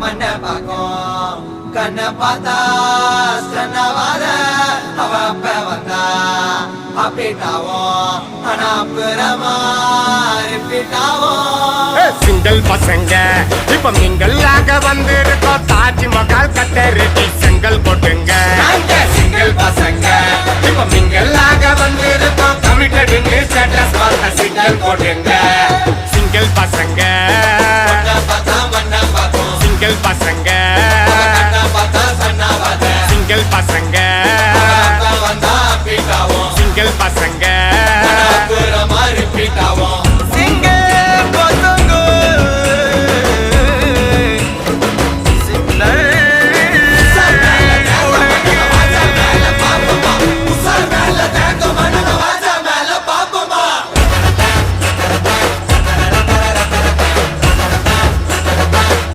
மண்ண பாக்கும் கண்ண பார்த்தா கண்ணவாத அவ அப்ப வந்தா அப்படிட்டாவும் ஆனா அப்புறமா ரிப்பீட்டாவும் சிங்கிள் பசங்க இப்ப மிங்கல்லாக வந்திருக்கோம் தாஜ்மஹால் கட்டருட்டி செங்கல் போட்டுங்க சிங்கிள் பசங்க இப்ப மிங்கல்லாக வந்திருக்கோம் கமிட்டடுன்னு ஸ்டேட்டஸ் பார்த்த சிங்கிள் போட்டுங்க சிங்கிள் பசங்க பார்த்தா மண்ண பாக்கும் சிங்கிள் பசங்க